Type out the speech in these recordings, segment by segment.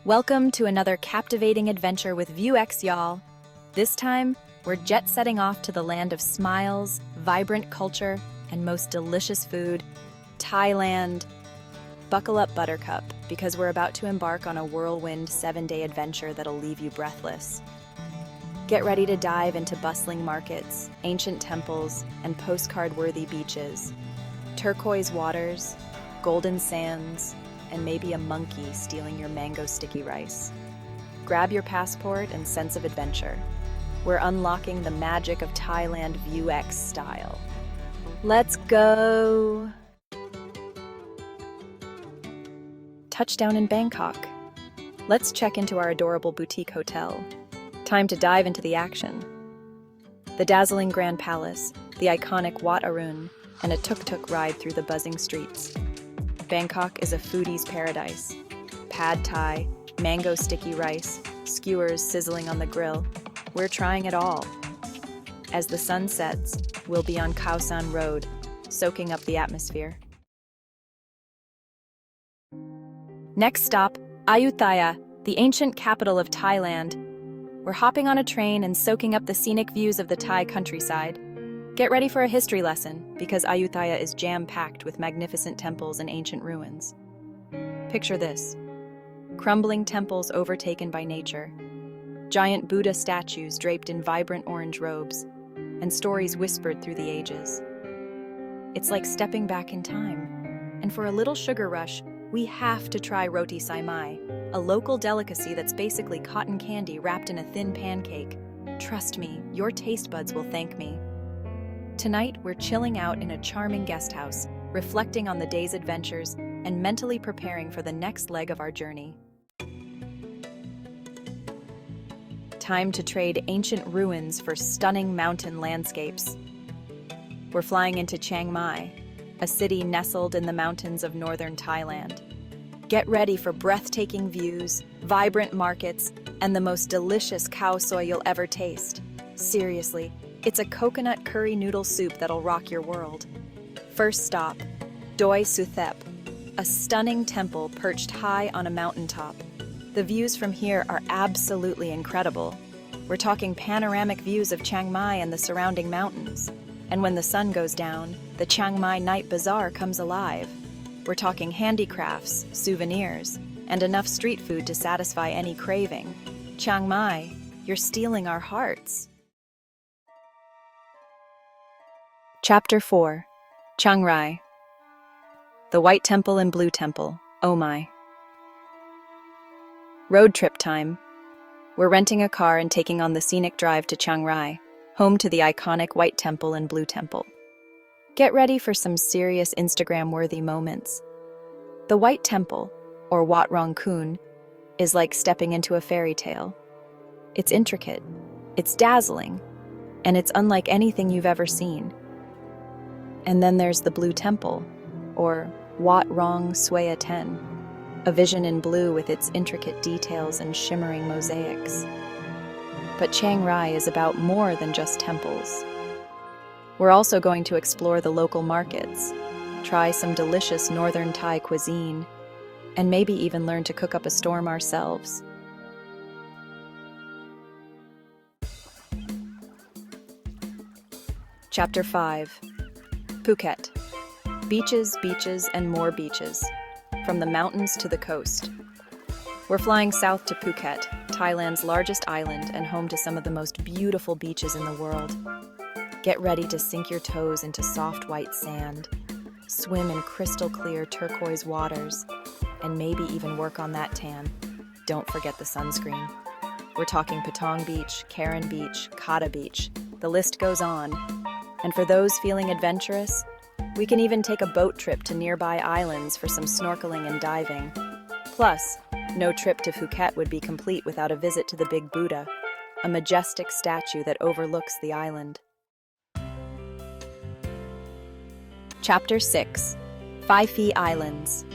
Welcome to another captivating adventure with VueX, y'all. This time, we're jet-setting off to the land of smiles, vibrant culture, and most delicious food, Thailand. Buckle up, Buttercup, because we're about to embark on a whirlwind 7-day adventure that'll leave you breathless. Get ready to dive into bustling markets, ancient temples, and postcard-worthy beaches, turquoise waters, golden sands, and maybe a monkey stealing your mango sticky rice. Grab your passport and sense of adventure. We're unlocking the magic of Thailand VueX style. Let's go! Touchdown in Bangkok. Let's check into our adorable boutique hotel. Time to dive into the action. The dazzling Grand Palace, the iconic Wat Arun, and a tuk-tuk ride through the buzzing streets. Bangkok is a foodie's paradise. Pad Thai, mango sticky rice, skewers sizzling on the grill. We're trying it all. As the sun sets, we'll be on Khao San Road, soaking up the atmosphere. Next stop, Ayutthaya, the ancient capital of Thailand. We're hopping on a train and soaking up the scenic views of the Thai countryside. Get ready for a history lesson, because Ayutthaya is jam-packed with magnificent temples and ancient ruins. Picture this: crumbling temples overtaken by nature, giant Buddha statues draped in vibrant orange robes, and stories whispered through the ages. It's like stepping back in time. And for a little sugar rush, we have to try roti sai mai, a local delicacy that's basically cotton candy wrapped in a thin pancake. Trust me, your taste buds will thank me. Tonight, we're chilling out in a charming guest house, reflecting on the day's adventures and mentally preparing for the next leg of our journey. Time to trade ancient ruins for stunning mountain landscapes. We're flying into Chiang Mai, a city nestled in the mountains of northern Thailand. Get ready for breathtaking views, vibrant markets, and the most delicious khao soy you'll ever taste. Seriously, it's a coconut curry noodle soup that'll rock your world. First stop, Doi Suthep, a stunning temple perched high on a mountaintop. The views from here are absolutely incredible. We're talking panoramic views of Chiang Mai and the surrounding mountains. And when the sun goes down, the Chiang Mai Night Bazaar comes alive. We're talking handicrafts, souvenirs, and enough street food to satisfy any craving. Chiang Mai, you're stealing our hearts. Chapter 4, Chiang Rai. The White Temple and Blue Temple, oh my. Road trip time. We're renting a car and taking on the scenic drive to Chiang Rai, home to the iconic White Temple and Blue Temple. Get ready for some serious Instagram-worthy moments. The White Temple, or Wat Rong Khun, is like stepping into a fairy tale. It's intricate, it's dazzling, and it's unlike anything you've ever seen. And then there's the Blue Temple, or Wat Rong Swaya Ten, a vision in blue with its intricate details and shimmering mosaics. But Chiang Rai is about more than just temples. We're also going to explore the local markets, try some delicious northern Thai cuisine, and maybe even learn to cook up a storm ourselves. Chapter 5, Phuket. Beaches, beaches, and more beaches, from the mountains to the coast. We're flying south to Phuket, Thailand's largest island and home to some of the most beautiful beaches in the world. Get ready to sink your toes into soft white sand, swim in crystal clear turquoise waters, and maybe even work on that tan. Don't forget the sunscreen. We're talking Patong Beach, Karen Beach, Kata Beach. The list goes on. And for those feeling adventurous, we can even take a boat trip to nearby islands for some snorkeling and diving. Plus, no trip to Phuket would be complete without a visit to the Big Buddha, a majestic statue that overlooks the island. Chapter 6, Phi Phi Islands.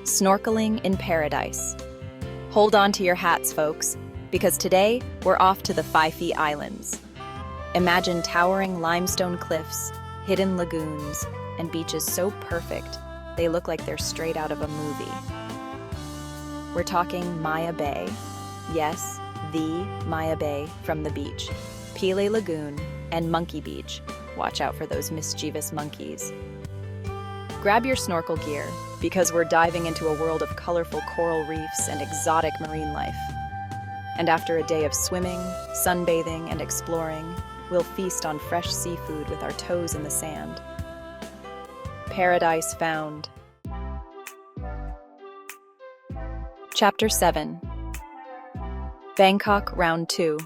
Snorkeling in Paradise. Hold on to your hats, folks, because today we're off to the Phi Phi Islands. Imagine towering limestone cliffs, hidden lagoons, and beaches so perfect they look like they're straight out of a movie. We're talking Maya Bay. Yes, the Maya Bay from the beach. Pile Lagoon and Monkey Beach. Watch out for those mischievous monkeys. Grab your snorkel gear, because we're diving into a world of colorful coral reefs and exotic marine life. And after a day of swimming, sunbathing, and exploring, we'll feast on fresh seafood with our toes in the sand. Paradise found. Chapter 7. Bangkok Round 2.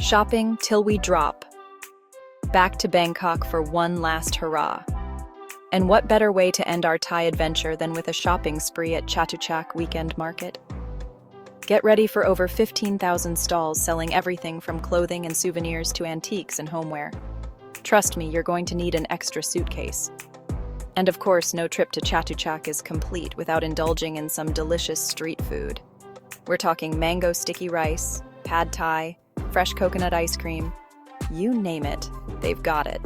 Shopping till we drop. Back to Bangkok for one last hurrah. And what better way to end our Thai adventure than with a shopping spree at Tuk-Tuks Weekend Market? Get ready for over 15,000 stalls selling everything from clothing and souvenirs to antiques and homeware. Trust me, you're going to need an extra suitcase. And of course, no trip to Tuk-Tuks is complete without indulging in some delicious street food. We're talking mango sticky rice, pad thai, fresh coconut ice cream. You name it, they've got it.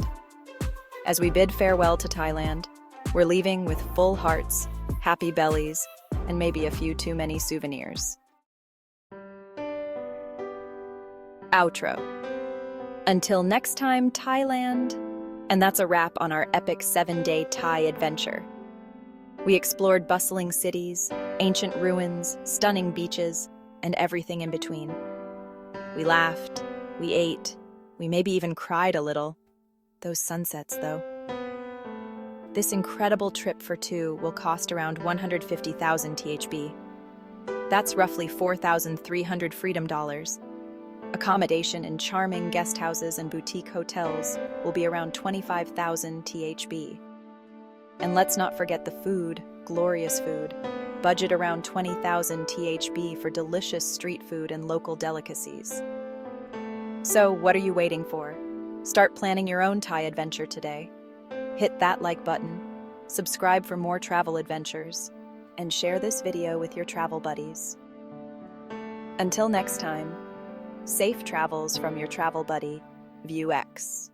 As we bid farewell to Thailand, we're leaving with full hearts, happy bellies, and maybe a few too many souvenirs. Outro. Until next time, Thailand. And that's a wrap on our epic 7-day Thai adventure. We explored bustling cities, ancient ruins, stunning beaches, and everything in between. We laughed, we ate, we maybe even cried a little. Those sunsets, though. This incredible trip for two will cost around 150,000 THB. That's roughly 4,300 freedom dollars. Accommodation in charming guest houses and boutique hotels will be around 25,000 THB. And let's not forget the food, glorious food. Budget around 20,000 THB for delicious street food and local delicacies. So, what are you waiting for? Start planning your own Thai adventure today. Hit that like button, subscribe for more travel adventures, and share this video with your travel buddies. Until next time, safe travels from your travel buddy, VueX.